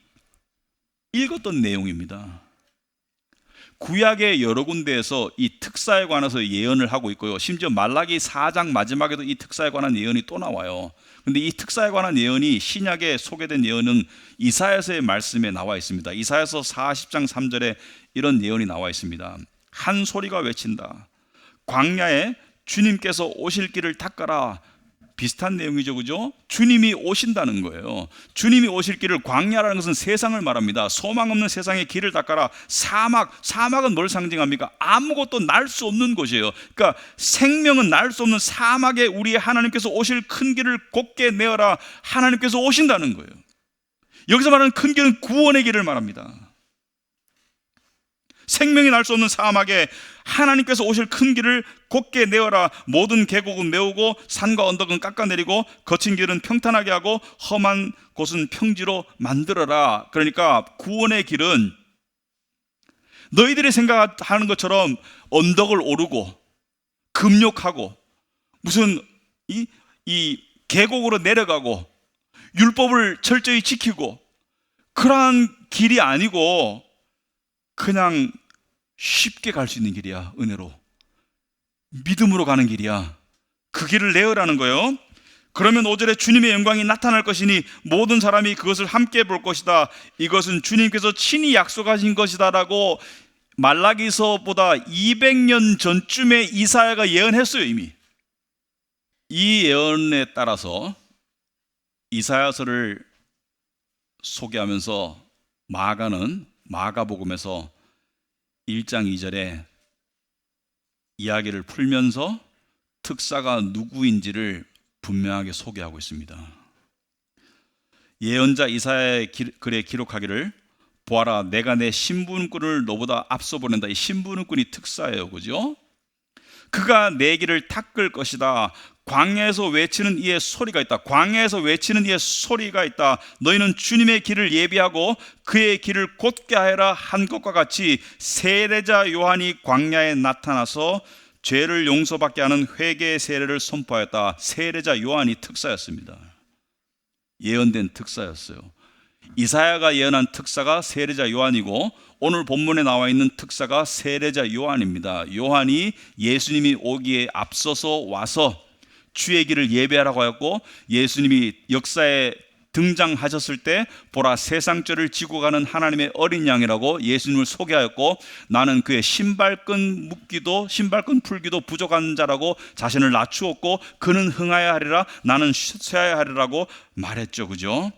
Speaker 1: 읽었던 내용입니다. 구약의 여러 군데에서 이 특사에 관해서 예언을 하고 있고요. 심지어 말라기 4장 마지막에도 이 특사에 관한 예언이 또 나와요. 근데 이 특사에 관한 예언이 신약에 소개된 예언은 이사야서의 말씀에 나와 있습니다. 이사야서 40장 3절에 이런 예언이 나와 있습니다. 한 소리가 외친다. 광야에 주님께서 오실 길을 닦아라. 비슷한 내용이죠, 그죠? 주님이 오신다는 거예요. 주님이 오실 길을, 광야라는 것은 세상을 말합니다. 소망 없는 세상의 길을 닦아라. 사막은 뭘 상징합니까? 아무것도 날 수 없는 곳이에요. 그러니까 생명은 날 수 없는 사막에 우리 하나님께서 오실 큰 길을 곧게 내어라. 하나님께서 오신다는 거예요. 여기서 말하는 큰 길은 구원의 길을 말합니다. 생명이 날 수 없는 사막에 하나님께서 오실 큰 길을 곧게 내어라. 모든 계곡은 메우고 산과 언덕은 깎아내리고 거친 길은 평탄하게 하고 험한 곳은 평지로 만들어라. 그러니까 구원의 길은 너희들이 생각하는 것처럼 언덕을 오르고 금욕하고 무슨 이 계곡으로 내려가고 율법을 철저히 지키고 그러한 길이 아니고 그냥 쉽게 갈 수 있는 길이야. 은혜로, 믿음으로 가는 길이야. 그 길을 내어라는 거예요. 그러면 5절에 주님의 영광이 나타날 것이니 모든 사람이 그것을 함께 볼 것이다. 이것은 주님께서 친히 약속하신 것이다 라고 말라기서보다 200년 전쯤에 이사야가 예언했어요. 이미 이 예언에 따라서 이사야서를 소개하면서 마가는 마가복음에서 1장 2절에 이야기를 풀면서 특사가 누구인지를 분명하게 소개하고 있습니다. 예언자 이사야의 글에 기록하기를 보아라, 내가 내 신분꾼을 너보다 앞서 보낸다. 이 신분꾼이 특사예요, 그죠? 그가 내 길을 닦을 것이다. 광야에서 외치는 이의 소리가 있다. 광야에서 외치는 이의 소리가 있다. 너희는 주님의 길을 예비하고 그의 길을 곧게 하여라 한 것과 같이 세례자 요한이 광야에 나타나서 죄를 용서받게 하는 회개의 세례를 선포하였다. 세례자 요한이 특사였습니다. 예언된 특사였어요. 이사야가 예언한 특사가 세례자 요한이고 오늘 본문에 나와 있는 특사가 세례자 요한입니다. 요한이 예수님이 오기에 앞서서 와서 주의 길을 예배하라고 하였고, 예수님이 역사에 등장하셨을 때 보라, 세상 죄를 지고 가는 하나님의 어린 양이라고 예수님을 소개하였고, 나는 그의 신발끈 풀기도 부족한 자라고 자신을 낮추었고, 그는 흥하여야 하리라, 나는 쇠하여야 하리라고 말했죠. 그죠?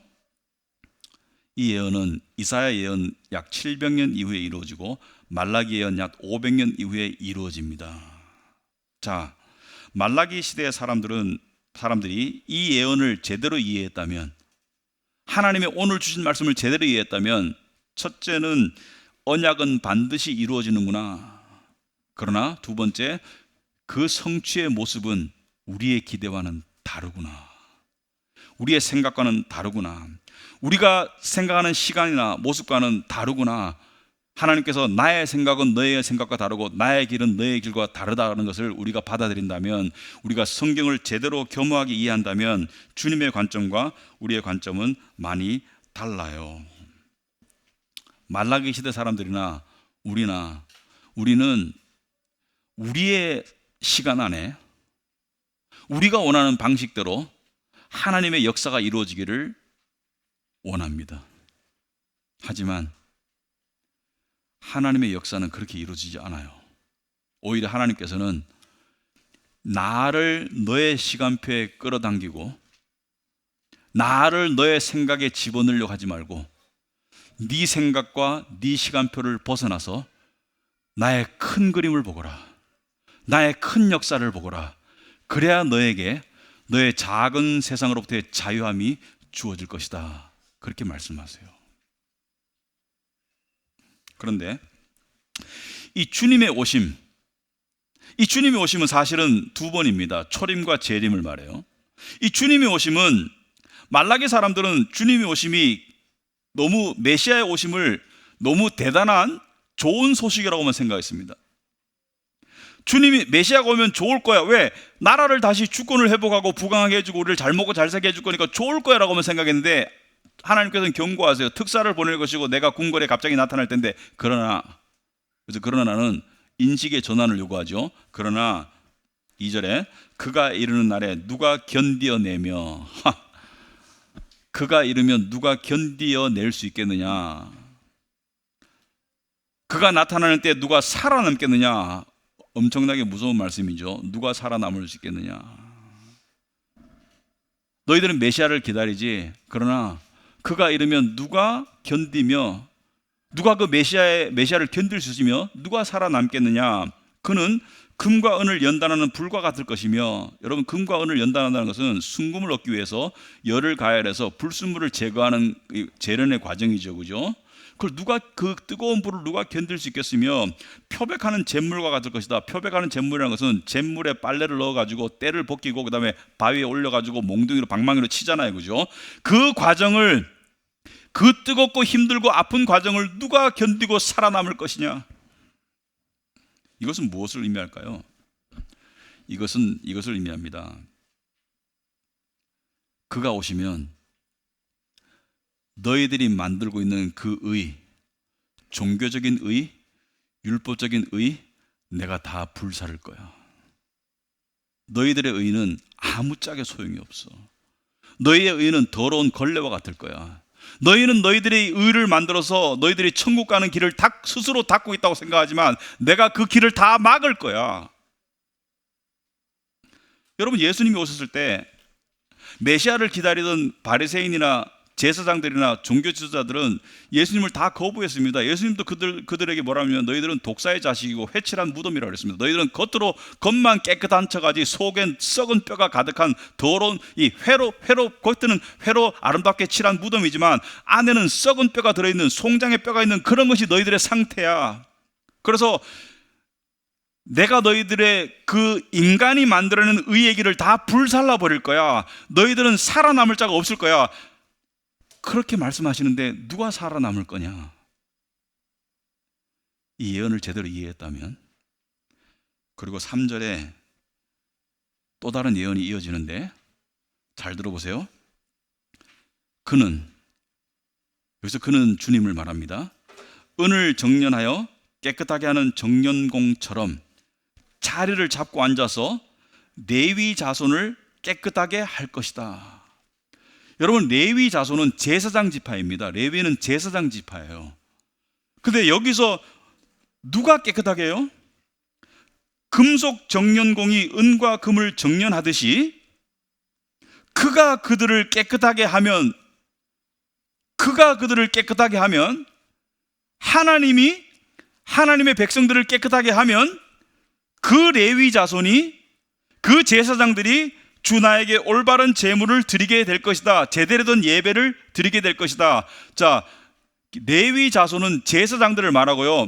Speaker 1: 이 예언은 이사야 예언 약 700년 이후에 이루어지고 말라기 예언 약 500년 이후에 이루어집니다. 자, 말라기 시대의 사람들이 이 예언을 제대로 이해했다면, 하나님의 오늘 주신 말씀을 제대로 이해했다면, 첫째는 언약은 반드시 이루어지는구나. 그러나 두 번째, 그 성취의 모습은 우리의 기대와는 다르구나. 우리의 생각과는 다르구나. 우리가 생각하는 시간이나 모습과는 다르구나. 하나님께서 나의 생각은 너의 생각과 다르고 나의 길은 너의 길과 다르다는 것을 우리가 받아들인다면, 우리가 성경을 제대로 겸허하게 이해한다면 주님의 관점과 우리의 관점은 많이 달라요. 말라기 시대 사람들이나 우리는 우리의 시간 안에 우리가 원하는 방식대로 하나님의 역사가 이루어지기를 원합니다. 하지만 하나님의 역사는 그렇게 이루어지지 않아요. 오히려 하나님께서는 나를 너의 시간표에 끌어당기고 나를 너의 생각에 집어넣으려고 하지 말고 네 생각과 네 시간표를 벗어나서 나의 큰 그림을 보거라. 나의 큰 역사를 보거라. 그래야 너에게 너의 작은 세상으로부터의 자유함이 주어질 것이다. 그렇게 말씀하세요. 그런데 이 주님의 오심은 사실은 두 번입니다. 초림과 재림을 말해요. 이 주님의 오심은, 말라기 사람들은 주님의 오심이 너무, 메시아의 오심을 너무 대단한 좋은 소식이라고만 생각했습니다. 주님이, 메시아가 오면 좋을 거야. 왜? 나라를 다시 주권을 회복하고 부강하게 해주고 우리를 잘 먹고 잘 살게 해줄 거니까 좋을 거야 라고만 생각했는데, 하나님께서는 경고하세요. 특사를 보낼 것이고 내가 궁궐에 갑자기 나타날 텐데, 그러나 나는 인식의 전환을 요구하죠. 그러나 2절에 그가 이르는 날에 누가 견디어내며 그가 이르면 누가 견디어낼 수 있겠느냐. 그가 나타나는 때 누가 살아남겠느냐. 엄청나게 무서운 말씀이죠. 누가 살아남을 수 있겠느냐. 너희들은 메시아를 기다리지. 그러나 그가 이르면 누가 견디며, 누가 그 메시아를 견딜 수 있으며 누가 살아남겠느냐. 그는 금과 은을 연단하는 불과 같을 것이며, 여러분, 금과 은을 연단한다는 것은 순금을 얻기 위해서 열을 가열해서 불순물을 제거하는 재련의 과정이죠. 그죠? 그걸 그 뜨거운 불을 누가 견딜 수 있겠으며, 표백하는 잿물과 같을 것이다. 표백하는 잿물이라는 것은 잿물에 빨래를 넣어가지고 때를 벗기고 그 다음에 바위에 올려가지고 몽둥이로 방망이로 치잖아요. 그죠? 그 과정을, 그 뜨겁고 힘들고 아픈 과정을 누가 견디고 살아남을 것이냐. 이것은 무엇을 의미할까요? 이것을 의미합니다. 그가 오시면 너희들이 만들고 있는 그 의, 종교적인 의, 율법적인 의, 내가 다 불사를 거야. 너희들의 의는 아무짝에 소용이 없어. 너희의 의는 더러운 걸레와 같을 거야. 너희는 너희들의 의를 만들어서 너희들이 천국 가는 길을 스스로 닫고 있다고 생각하지만 내가 그 길을 다 막을 거야. 여러분, 예수님이 오셨을 때 메시아를 기다리던 바리새인이나 제사장들이나 종교 지도자들은 예수님을 다 거부했습니다. 예수님도 그들에게 뭐라면 너희들은 독사의 자식이고 회칠한 무덤이라고 그랬습니다. 너희들은 겉만 깨끗한 척하지 속엔 썩은 뼈가 가득한 더러운 이 겉에는 회로 아름답게 칠한 무덤이지만 안에는 썩은 뼈가 들어있는 송장의 뼈가 있는 그런 것이 너희들의 상태야. 그래서 내가 너희들의 그 인간이 만들어낸 의의 길을 다 불살라 버릴 거야. 너희들은 살아남을 자가 없을 거야. 그렇게 말씀하시는데 누가 살아남을 거냐? 이 예언을 제대로 이해했다면. 그리고 3절에 또 다른 예언이 이어지는데 잘 들어보세요. 여기서 그는 주님을 말합니다. 은을 정련하여 깨끗하게 하는 정련공처럼 자리를 잡고 앉아서 레위 자손을 깨끗하게 할 것이다. 여러분, 레위 자손은 제사장 지파입니다. 레위는 제사장 지파예요. 근데 여기서 누가 깨끗하게 해요? 금속 정련공이 은과 금을 정련하듯이 그가 그들을 깨끗하게 하면 하나님의 백성들을 깨끗하게 하면 그 레위 자손이, 그 제사장들이 주 나에게 올바른 제물을 드리게 될 것이다. 제대로 된 예배를 드리게 될 것이다. 자, 레위 자손은 제사장들을 말하고요.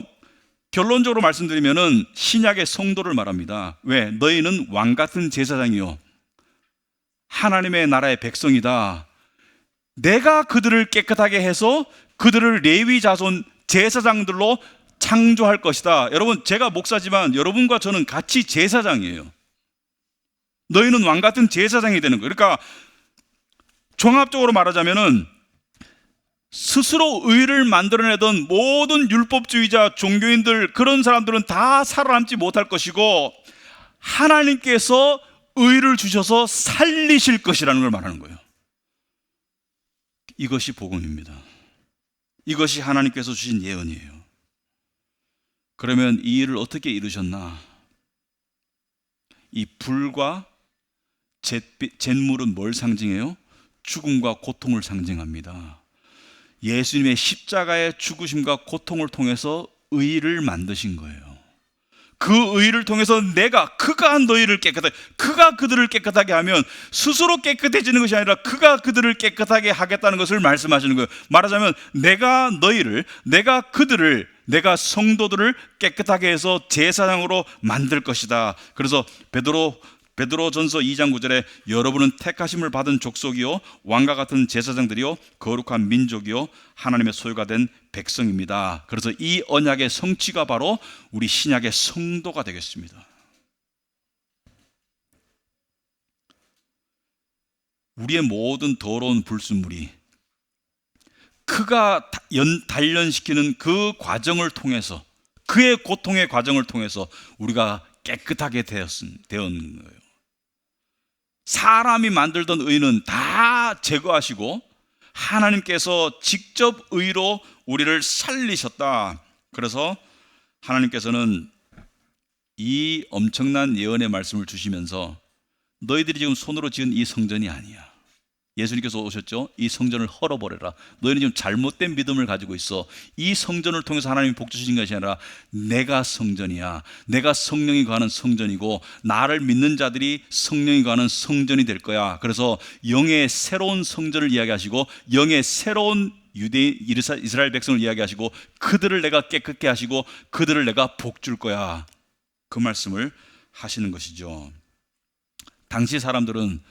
Speaker 1: 결론적으로 말씀드리면은 신약의 성도를 말합니다. 왜? 너희는 왕 같은 제사장이요, 하나님의 나라의 백성이다. 내가 그들을 깨끗하게 해서 그들을 레위 자손 제사장들로 창조할 것이다. 여러분, 제가 목사지만 여러분과 저는 같이 제사장이에요. 너희는 왕 같은 제사장이 되는 거예요. 그러니까 종합적으로 말하자면은 스스로 의를 만들어내던 모든 율법주의자, 종교인들, 그런 사람들은 다 살아남지 못할 것이고 하나님께서 의를 주셔서 살리실 것이라는 걸 말하는 거예요. 이것이 복음입니다. 이것이 하나님께서 주신 예언이에요. 그러면 이 일을 어떻게 이루셨나? 이 불과 잿물은 뭘 상징해요? 죽음과 고통을 상징합니다. 예수님의 십자가의 죽으심과 고통을 통해서 의를 만드신 거예요. 그 의를 통해서 그가 너희를 깨끗하게, 그가 그들을 깨끗하게 하면 스스로 깨끗해지는 것이 아니라 그가 그들을 깨끗하게 하겠다는 것을 말씀하시는 거예요. 말하자면 내가 그들을, 내가 성도들을 깨끗하게 해서 제사장으로 만들 것이다. 그래서 베드로전서 2장 9절에 여러분은 택하심을 받은 족속이요 왕과 같은 제사장들이요 거룩한 민족이요 하나님의 소유가 된 백성입니다. 그래서 이 언약의 성취가 바로 우리 신약의 성도가 되겠습니다. 우리의 모든 더러운 불순물이 그가 단련시키는 그 과정을 통해서, 그의 고통의 과정을 통해서 우리가 깨끗하게 되었는 거예요. 사람이 만들던 의는 다 제거하시고 하나님께서 직접 의로 우리를 살리셨다. 그래서 하나님께서는 이 엄청난 예언의 말씀을 주시면서 너희들이 지금 손으로 지은 이 성전이 아니야. 예수님께서 오셨죠? 이 성전을 헐어버려라. 너희는 지금 잘못된 믿음을 가지고 있어. 이 성전을 통해서 하나님이 복 주신 것이 아니라 내가 성전이야. 내가 성령이 거하는 성전이고 나를 믿는 자들이 성령이 거하는 성전이 될 거야. 그래서 영의 새로운 성전을 이야기하시고 영의 새로운 유대인 이스라엘 백성을 이야기하시고 그들을 내가 깨끗게 하시고 그들을 내가 복 줄 거야. 그 말씀을 하시는 것이죠. 당시 사람들은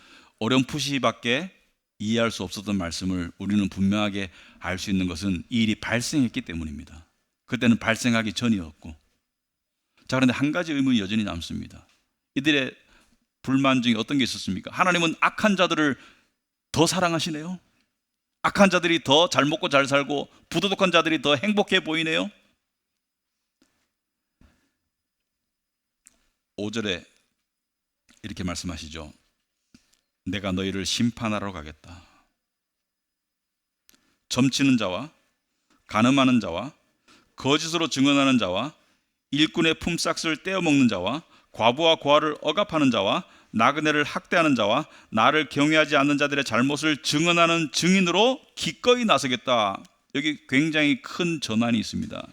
Speaker 1: 어렴풋이밖에 이해할 수 없었던 말씀을 우리는 분명하게 알 수 있는 것은 이 일이 발생했기 때문입니다. 그때는 발생하기 전이었고. 자, 그런데 한 가지 의문이 여전히 남습니다. 이들의 불만 중에 어떤 게 있었습니까? 하나님은 악한 자들을 더 사랑하시네요. 악한 자들이 더 잘 먹고 잘 살고 부도덕한 자들이 더 행복해 보이네요. 5절에 이렇게 말씀하시죠. 내가 너희를 심판하러 가겠다. 점치는 자와 간음하는 자와 거짓으로 증언하는 자와 일꾼의 품삯을 떼어먹는 자와 과부와 고아를 억압하는 자와 나그네를 학대하는 자와 나를 경외하지 않는 자들의 잘못을 증언하는 증인으로 기꺼이 나서겠다. 여기 굉장히 큰 전환이 있습니다.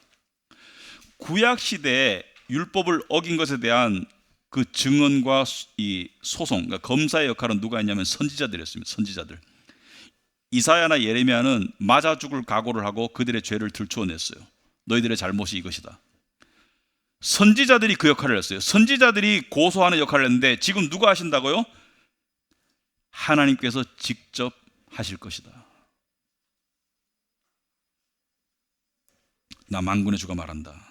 Speaker 1: 구약 시대에 율법을 어긴 것에 대한 그 증언과 이 소송, 그러니까 검사의 역할은 누가 했냐면 선지자들이었습니다. 선지자들. 이사야나 예레미야는 맞아 죽을 각오를 하고 그들의 죄를 들추어냈어요. 너희들의 잘못이 이것이다. 선지자들이 그 역할을 했어요. 선지자들이 고소하는 역할을 했는데 지금 누가 하신다고요? 하나님께서 직접 하실 것이다. 나 만군의 주가 말한다.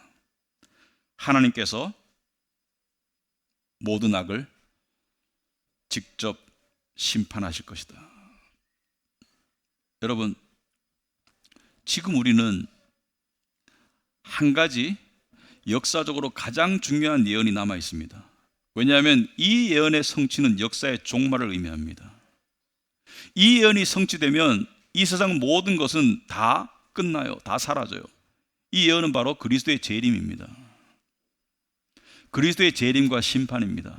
Speaker 1: 하나님께서 모든 악을 직접 심판하실 것이다. 여러분, 지금 우리는 한 가지 역사적으로 가장 중요한 예언이 남아 있습니다. 왜냐하면 이 예언의 성취는 역사의 종말을 의미합니다. 이 예언이 성취되면 이 세상 모든 것은 다 끝나요. 다 사라져요. 이 예언은 바로 그리스도의 재림입니다. 그리스도의 재림과 심판입니다.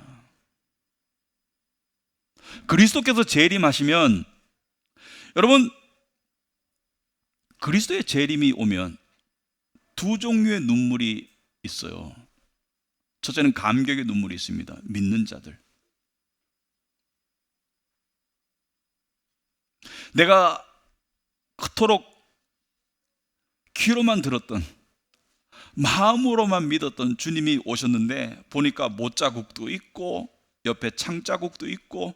Speaker 1: 그리스도께서 재림하시면, 여러분, 그리스도의 재림이 오면 두 종류의 눈물이 있어요. 첫째는 감격의 눈물이 있습니다. 믿는 자들. 내가 그토록 귀로만 들었던, 마음으로만 믿었던 주님이 오셨는데 보니까 못자국도 있고 옆에 창자국도 있고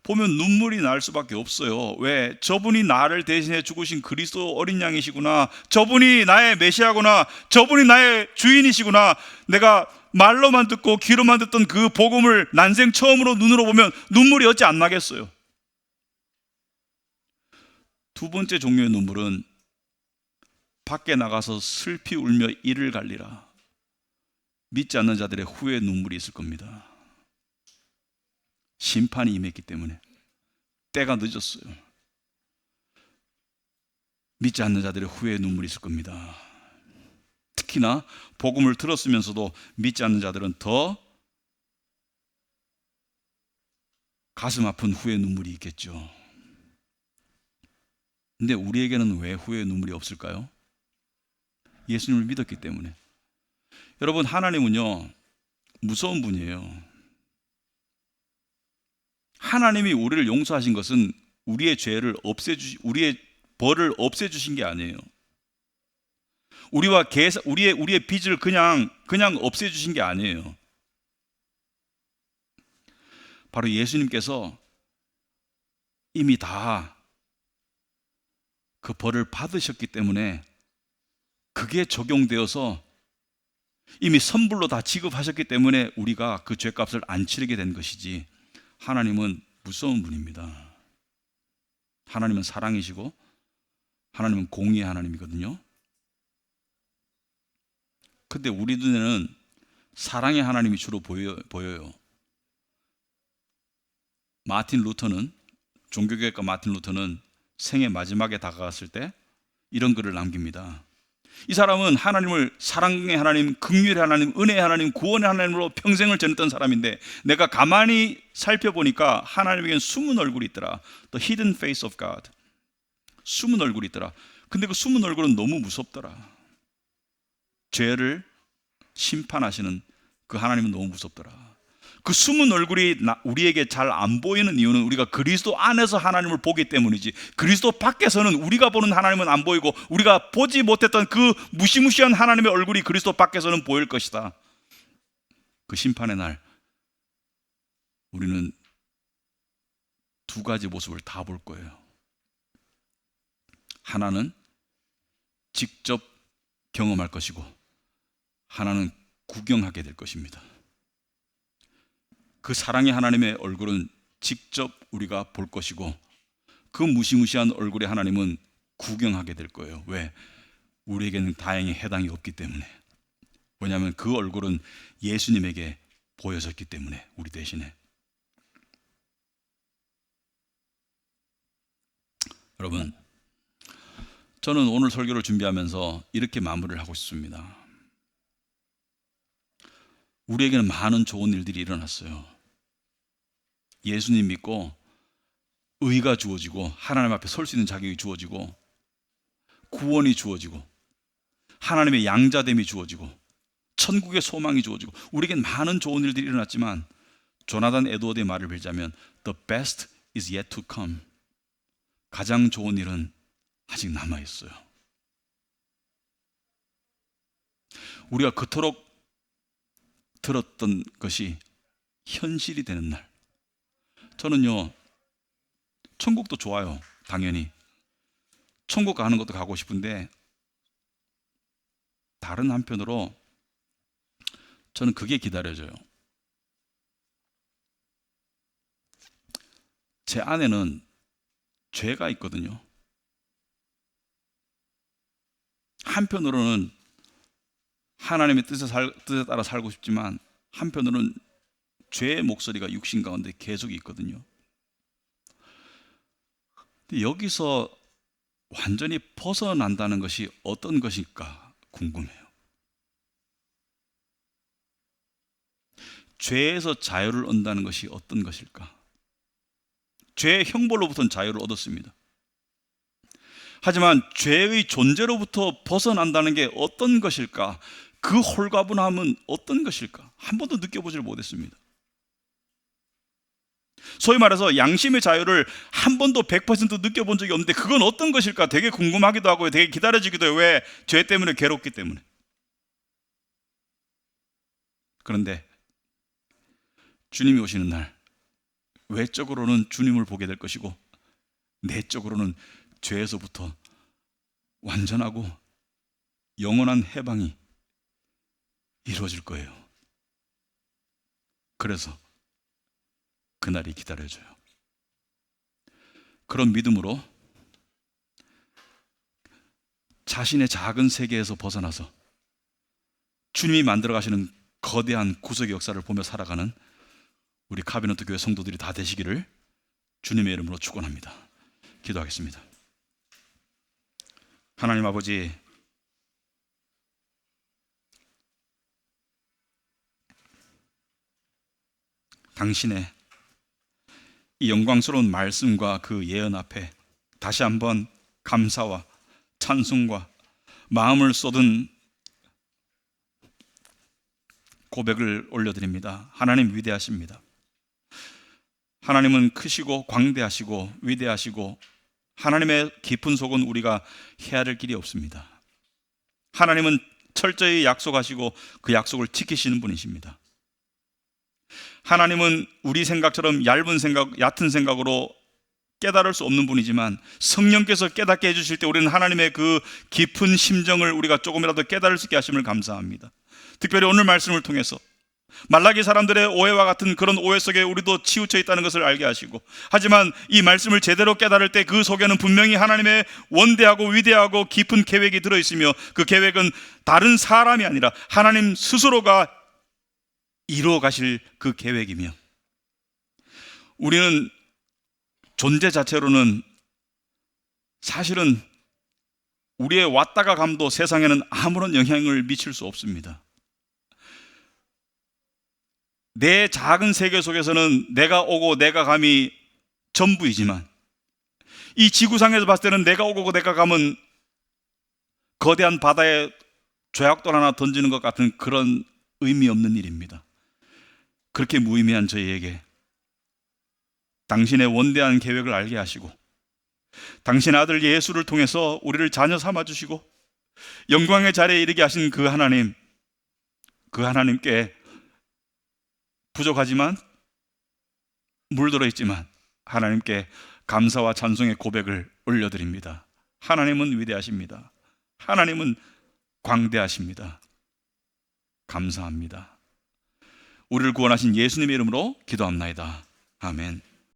Speaker 1: 보면 눈물이 날 수밖에 없어요. 왜? 저분이 나를 대신해 죽으신 그리스도 어린 양이시구나. 저분이 나의 메시아구나. 저분이 나의 주인이시구나. 내가 말로만 듣고 귀로만 듣던 그 복음을 난생 처음으로 눈으로 보면 눈물이 어찌 안 나겠어요. 두 번째 종류의 눈물은 밖에 나가서 슬피 울며 이를 갈리라. 믿지 않는 자들의 후회 눈물이 있을 겁니다. 심판이 임했기 때문에 때가 늦었어요. 믿지 않는 자들의 후회의 눈물이 있을 겁니다. 특히나 복음을 들었으면서도 믿지 않는 자들은 더 가슴 아픈 후회의 눈물이 있겠죠. 근데 우리에게는 왜 후회의 눈물이 없을까요? 예수님을 믿었기 때문에. 여러분, 하나님은요 무서운 분이에요. 하나님이 우리를 용서하신 것은 우리의 죄를 우리의 벌을 없애주신 게 아니에요. 우리의 빚을 그냥 없애주신 게 아니에요. 바로 예수님께서 이미 다 그 벌을 받으셨기 때문에 그게 적용되어서 이미 선불로 다 지급하셨기 때문에 우리가 그 죄값을 안 치르게 된 것이지, 하나님은 무서운 분입니다. 하나님은 사랑이시고 하나님은 공의의 하나님이거든요. 근데 우리 눈에는 사랑의 하나님이 주로 보여요. 종교개혁가 마틴 루터는 생의 마지막에 다가갔을 때 이런 글을 남깁니다. 이 사람은 하나님을 사랑의 하나님, 긍휼의 하나님, 은혜의 하나님, 구원의 하나님으로 평생을 전했던 사람인데 내가 가만히 살펴보니까 하나님에겐 숨은 얼굴이 있더라. The hidden face of God. 숨은 얼굴이 있더라. 근데 그 숨은 얼굴은 너무 무섭더라. 죄를 심판하시는 그 하나님은 너무 무섭더라. 그 숨은 얼굴이 우리에게 잘 안 보이는 이유는 우리가 그리스도 안에서 하나님을 보기 때문이지, 그리스도 밖에서는 우리가 보는 하나님은 안 보이고 우리가 보지 못했던 그 무시무시한 하나님의 얼굴이 그리스도 밖에서는 보일 것이다. 그 심판의 날 우리는 두 가지 모습을 다 볼 거예요. 하나는 직접 경험할 것이고 하나는 구경하게 될 것입니다. 그 사랑의 하나님의 얼굴은 직접 우리가 볼 것이고 그 무시무시한 얼굴의 하나님은 구경하게 될 거예요. 왜? 우리에게는 다행히 해당이 없기 때문에. 왜냐하면 그 얼굴은 예수님에게 보여졌기 때문에, 우리 대신에. 여러분, 저는 오늘 설교를 준비하면서 이렇게 마무리를 하고 싶습니다. 우리에게는 많은 좋은 일들이 일어났어요. 예수님 믿고 의가 주어지고 하나님 앞에 설 수 있는 자격이 주어지고 구원이 주어지고 하나님의 양자됨이 주어지고 천국의 소망이 주어지고 우리에겐 많은 좋은 일들이 일어났지만 조나단 에드워드의 말을 빌자면 The best is yet to come. 가장 좋은 일은 아직 남아있어요. 우리가 그토록 들었던 것이 현실이 되는 날. 저는요, 천국도 좋아요. 당연히 천국 가는 것도 가고 싶은데 다른 한편으로 저는 그게 기다려져요. 제 안에는 죄가 있거든요. 한편으로는 하나님의 뜻에 따라 살고 싶지만 한편으로는 죄의 목소리가 육신 가운데 계속 있거든요. 근데 여기서 완전히 벗어난다는 것이 어떤 것일까 궁금해요. 죄에서 자유를 얻는다는 것이 어떤 것일까? 죄의 형벌로부터는 자유를 얻었습니다. 하지만 죄의 존재로부터 벗어난다는 게 어떤 것일까? 그 홀가분함은 어떤 것일까? 한 번도 느껴보질 못했습니다. 소위 말해서 양심의 자유를 한 번도 100% 느껴본 적이 없는데 그건 어떤 것일까? 되게 궁금하기도 하고 되게 기다려지기도 해요. 왜? 죄 때문에 괴롭기 때문에. 그런데 주님이 오시는 날 외적으로는 주님을 보게 될 것이고 내적으로는 죄에서부터 완전하고 영원한 해방이 이루어질 거예요. 그래서 그날이 기다려져요. 그런 믿음으로 자신의 작은 세계에서 벗어나서 주님이 만들어 가시는 거대한 구속의 역사를 보며 살아가는 우리 카비너트 교회 성도들이 다 되시기를 주님의 이름으로 축원합니다. 기도하겠습니다. 하나님 아버지, 당신의 이 영광스러운 말씀과 그 예언 앞에 다시 한번 감사와 찬송과 마음을 쏟은 고백을 올려드립니다. 하나님 위대하십니다. 하나님은 크시고 광대하시고 위대하시고 하나님의 깊은 속은 우리가 헤아릴 길이 없습니다. 하나님은 철저히 약속하시고 그 약속을 지키시는 분이십니다. 하나님은 우리 생각처럼 얇은 생각, 얕은 생각으로 깨달을 수 없는 분이지만 성령께서 깨닫게 해주실 때 우리는 하나님의 그 깊은 심정을 우리가 조금이라도 깨달을 수 있게 하심을 감사합니다. 특별히 오늘 말씀을 통해서 말라기 사람들의 오해와 같은 그런 오해 속에 우리도 치우쳐 있다는 것을 알게 하시고, 하지만 이 말씀을 제대로 깨달을 때 그 속에는 분명히 하나님의 원대하고 위대하고 깊은 계획이 들어있으며 그 계획은 다른 사람이 아니라 하나님 스스로가 이루어 가실 그 계획이며, 우리는 존재 자체로는 사실은 우리의 왔다가 감도 세상에는 아무런 영향을 미칠 수 없습니다. 내 작은 세계 속에서는 내가 오고 내가 감이 전부이지만 이 지구상에서 봤을 때는 내가 오고 내가 감은 거대한 바다에 죄악돌 하나 던지는 것 같은 그런 의미 없는 일입니다. 그렇게 무의미한 저희에게 당신의 원대한 계획을 알게 하시고 당신의 아들 예수를 통해서 우리를 자녀 삼아주시고 영광의 자리에 이르게 하신 그 하나님, 그 하나님께 부족하지만 물들어 있지만 하나님께 감사와 찬송의 고백을 올려드립니다. 하나님은 위대하십니다. 하나님은 광대하십니다. 감사합니다. 우리를 구원하신 예수님의 이름으로 기도합나이다. 아멘.